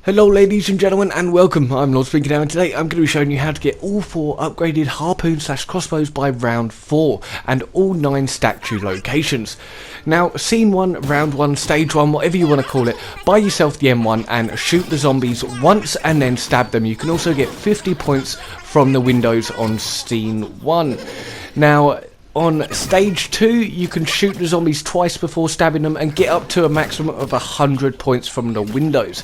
Hello ladies and gentlemen and welcome, I'm Lord Speaker now, and today I'm going to be showing you how to get all 4 upgraded Harpoons / Crossbows by round 4 and all 9 statue locations. Now scene 1, round 1, stage 1, whatever you want to call it, buy yourself the M1 and shoot the zombies once and then stab them. You can also get 50 points from the windows on scene 1. Now on stage 2, you can shoot the zombies twice before stabbing them and get up to a maximum of 100 points from the windows.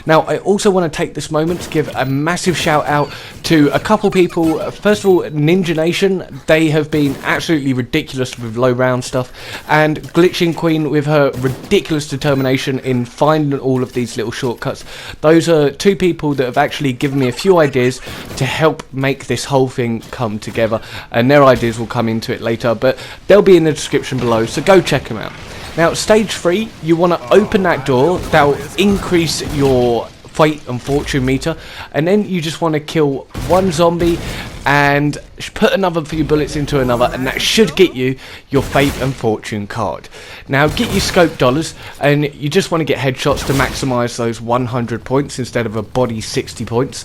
Now, I also want to take this moment to give a massive shout out to a couple people. First of all, Ninja Nation, they have been absolutely ridiculous with low round stuff, and Glitching Queen with her ridiculous determination in finding all of these little shortcuts. Those are 2 people that have actually given me a few ideas to help make this whole thing come together, and their ideas will come into it later. But they'll be in the description below, so go check them out. Now stage 3, you want to open that door. That'll increase your fate and fortune meter, and then you just want to kill one zombie and put another few bullets into another, and that should get you your fate and fortune card. Now get your scope dollars, and you just want to get headshots to maximize those 100 points instead of a body 60 points.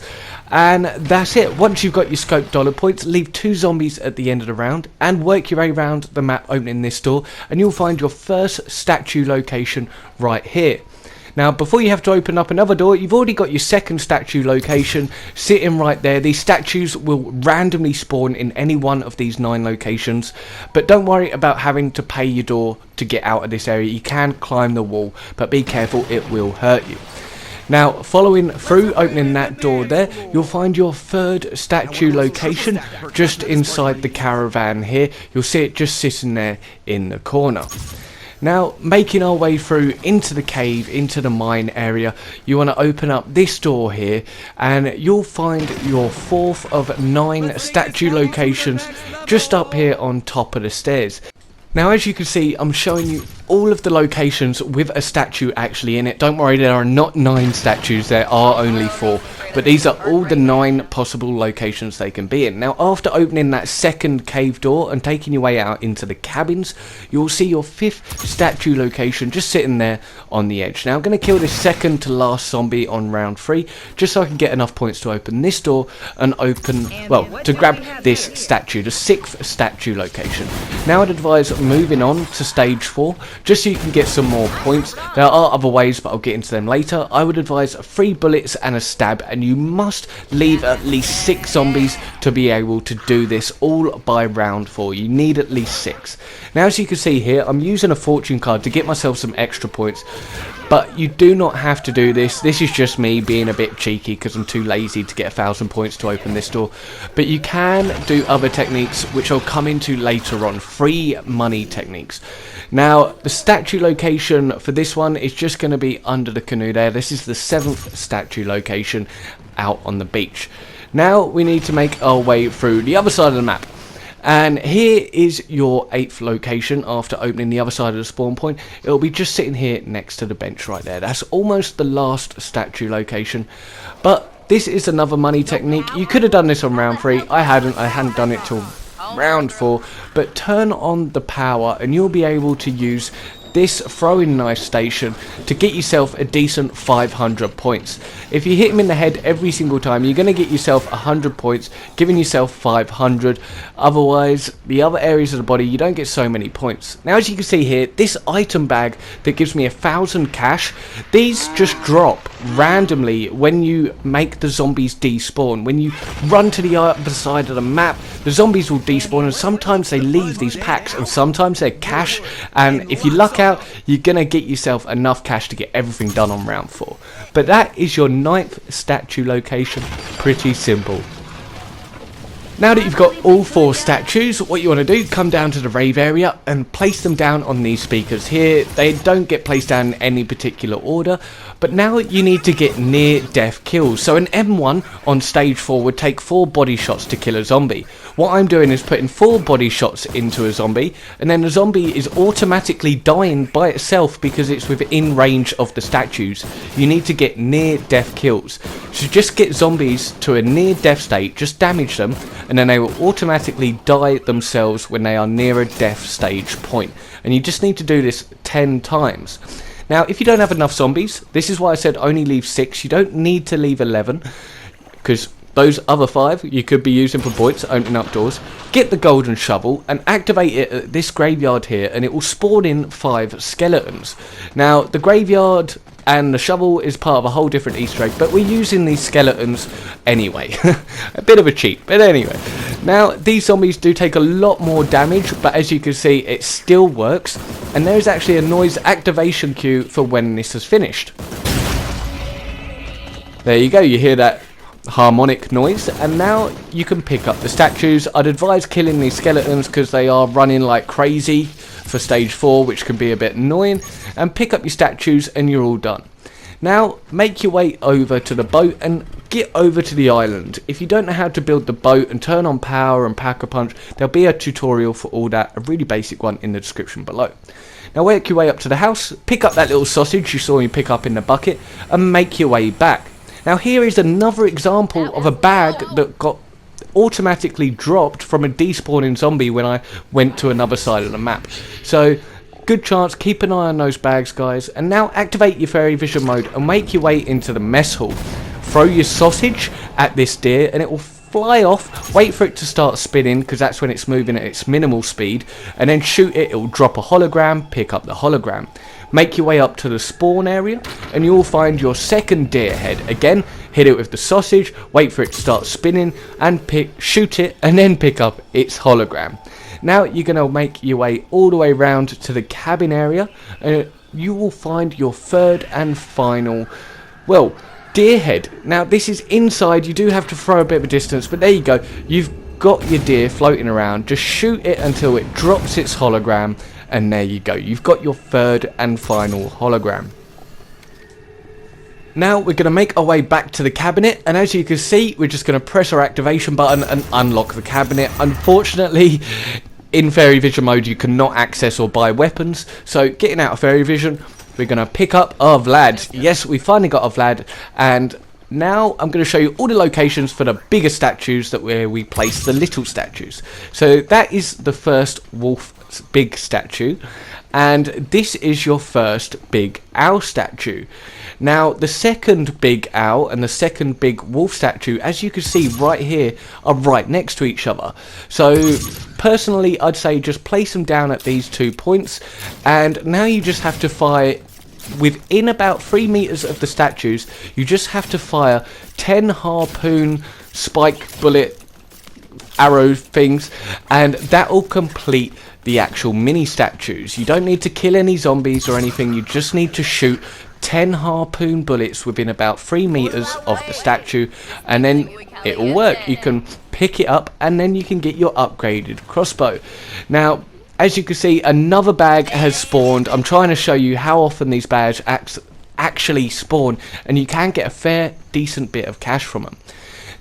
And that's it. Once you've got your scope dollar points, leave 2 zombies at the end of the round and work your way around the map opening this door, and you'll find your first statue location right here. Now before you have to open up another door, you've already got your second statue location sitting right there. These statues will randomly spawn in any one of these 9 locations, but don't worry about having to pay your door to get out of this area. You can climb the wall, but be careful, it will hurt you. Now, following through opening that door there, you'll find your third statue location just inside the caravan here. You'll see it just sitting there in the corner. Now, making our way through into the cave, into the mine area, you want to open up this door here, and you'll find your 4th of 9 statue locations just up here on top of the stairs. Now as you can see, I'm showing you all of the locations with a statue actually in it. Don't worry, there are not 9 statues, there are only 4. But these are all the 9 possible locations they can be in. Now after opening that second cave door and taking your way out into the cabins, you'll see your 5th statue location just sitting there on the edge. Now I'm going to kill this second to last zombie on round 3, just so I can get enough points to open this door and open, well, to grab this statue, the 6th statue location. Now I'd advise moving on to stage 4, just so you can get some more points. There are other ways, but I'll get into them later. I would advise 3 bullets and a stab, and you must leave at least 6 zombies to be able to do this all by round 4. You need at least 6. Now as you can see here, I'm using a fortune card to get myself some extra points, but you do not have to do this. This is just me being a bit cheeky because I'm too lazy to get 1,000 points to open this door. But you can do other techniques which I'll come into later on, free money techniques. Now the statue location for this one is just going to be under the canoe there. This is the 7th statue location out on the beach. Now we need to make our way through the other side of the map. And here is your 8th location after opening the other side of the spawn point. It'll be just sitting here next to the bench right there. That's almost the last statue location. But this is another money technique. You could have done this on round 3. I hadn't done it till round 4. But turn on the power and you'll be able to use this throwing knife station to get yourself a decent 500 points. If you hit him in the head every single time, you're going to get yourself 100 points, giving yourself 500. Otherwise, the other areas of the body, you don't get so many points. Now as you can see here, this item bag that gives me 1,000 cash, these just drop randomly when you make the zombies despawn. When you run to the other side of the map, the zombies will despawn, and sometimes they leave these packs, and sometimes they're cash, and if you luck out, you're gonna get yourself enough cash to get everything done on round 4. But that is your 9th statue location. Pretty simple. Now that you've got all 4 statues, what you want to do, come down to the rave area and place them down on these speakers here. They don't get placed down in any particular order, but now you need to get near death kills. So an M1 on stage 4 would take 4 body shots to kill a zombie. What I'm doing is putting 4 body shots into a zombie, and then the zombie is automatically dying by itself because it's within range of the statues. You need to get near death kills. So just get zombies to a near death state, just damage them, and then they will automatically die themselves when they are near a death stage point. And you just need to do this 10 times. Now, if you don't have enough zombies, this is why I said only leave 6. You don't need to leave 11, because those other 5 you could be using for points, opening up doors. Get the golden shovel and activate it at this graveyard here, and it will spawn in 5 skeletons. Now, the graveyard and the shovel is part of a whole different Easter egg, but we're using these skeletons anyway. A bit of a cheat, but anyway. Now, these zombies do take a lot more damage, but as you can see, it still works. And there is actually a noise activation cue for when this is finished. There you go, you hear that harmonic noise, and now you can pick up the statues. I'd advise killing these skeletons because they are running like crazy for stage 4, which can be a bit annoying, and pick up your statues and you're all done. Now make your way over to the boat and get over to the island. If you don't know how to build the boat and turn on power and pack a punch, there'll be a tutorial for all that, a really basic one in the description below. Now work your way up to the house, pick up that little sausage you saw me pick up in the bucket, and make your way back. Now here is another example of a bag that got automatically dropped from a despawning zombie when I went to another side of the map. So good chance, keep an eye on those bags, guys. And now activate your fairy vision mode and make your way into the mess hall. Throw your sausage at this deer and it will fly off, wait for it to start spinning because that's when it's moving at its minimal speed, and then shoot it. It will drop a hologram, pick up the hologram. Make your way up to the spawn area and you'll find your second deer head. Again, hit it with the sausage, wait for it to start spinning and shoot it, and then pick up its hologram. Now you're going to make your way all the way around to the cabin area and you will find your third and final, well, deer head. Now this is inside, you do have to throw a bit of a distance, but there you go. You've got your deer floating around. Just shoot it until it drops its hologram. And there you go, you've got your third and final hologram. Now we're going to make our way back to the cabinet, and as you can see, we're just going to press our activation button and unlock the cabinet. Unfortunately, in fairy vision mode you cannot access or buy weapons, so getting out of fairy vision, we're going to pick up our Vlad. Yes, we finally got our Vlad, and now I'm going to show you all the locations for the bigger statues that where we place the little statues. So that is the first wolf big statue, and this is your first big owl statue. Now the second big owl and the second big wolf statue, as you can see right here, are right next to each other. So personally I'd say just place them down at these 2 points, and now you just have to fire within about 3 meters of the statues. You just have to fire 10 harpoon spike bullet arrow things, and that will complete the actual mini statues. You don't need to kill any zombies or anything, you just need to shoot 10 harpoon bullets within about 3 meters of the statue, and then it will work. You can pick it up and then you can get your upgraded crossbow. Now as you can see, another bag has spawned. I'm trying to show you how often these bags actually spawn, and you can get a fair decent bit of cash from them.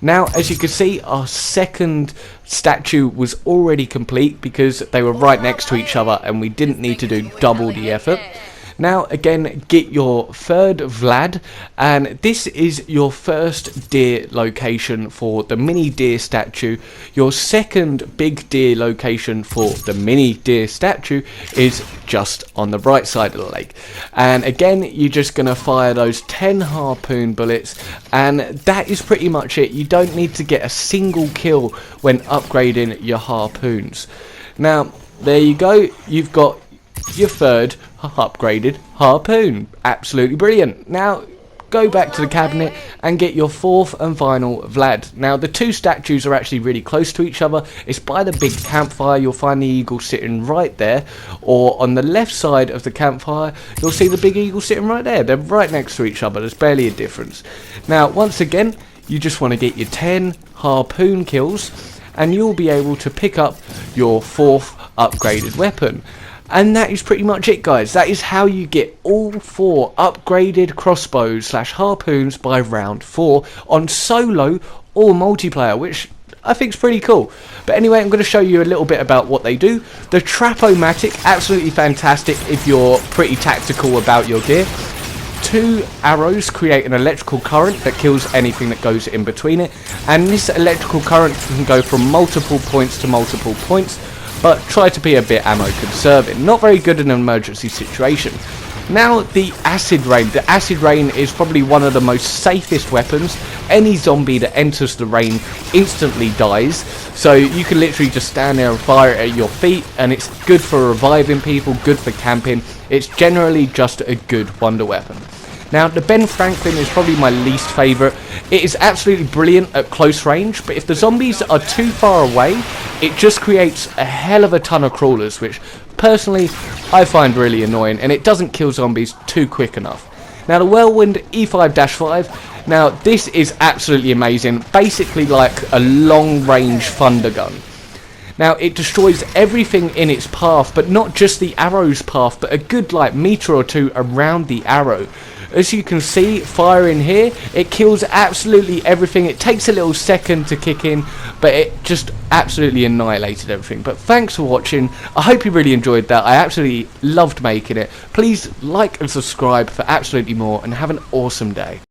Now as you can see, our second statue was already complete because they were right next to each other and we didn't need to do double the effort. Now again, get your third Vlad, and this is your first deer location for the mini deer statue. Your second big deer location for the mini deer statue is just on the right side of the lake, and again you're just going to fire those 10 harpoon bullets, and that is pretty much it. You don't need to get a single kill when upgrading your harpoons. Now there you go, you've got your third upgraded harpoon. Absolutely brilliant. Now go back to the cabinet and get your fourth and final Vlad. Now the 2 statues are actually really close to each other. It's by the big campfire. You'll find the eagle sitting right there, or on the left side of the campfire you'll see the big eagle sitting right there. They're right next to each other. There's barely a difference. Now once again, you just want to get your 10 harpoon kills and you'll be able to pick up your 4th upgraded weapon. And that is pretty much it, guys. That is how you get all 4 upgraded crossbows / harpoons by round 4 on solo or multiplayer, which I think is pretty cool. But anyway, I'm going to show you a little bit about what they do. The Trapo Matic, absolutely fantastic if you're pretty tactical about your gear. 2 arrows create an electrical current that kills anything that goes in between it, and this electrical current can go from multiple points to multiple points, but try to be a bit ammo conserving. Not very good in an emergency situation. Now the acid rain. The acid rain is probably one of the most safest weapons. Any zombie that enters the rain instantly dies. So you can literally just stand there and fire it at your feet, and it's good for reviving people, good for camping. It's generally just a good wonder weapon. Now the Ben Franklin is probably my least favourite. It is absolutely brilliant at close range, but if the zombies are too far away, it just creates a hell of a ton of crawlers, which personally I find really annoying, and it doesn't kill zombies too quick enough. Now the Whirlwind EF-5, now this is absolutely amazing, basically like a long range thunder gun. Now it destroys everything in its path, but not just the arrow's path, but a good like meter or two around the arrow. As you can see, firing here, it kills absolutely everything. It takes a little second to kick in, but it just absolutely annihilated everything. But thanks for watching. I hope you really enjoyed that. I absolutely loved making it. Please like and subscribe for absolutely more, and have an awesome day.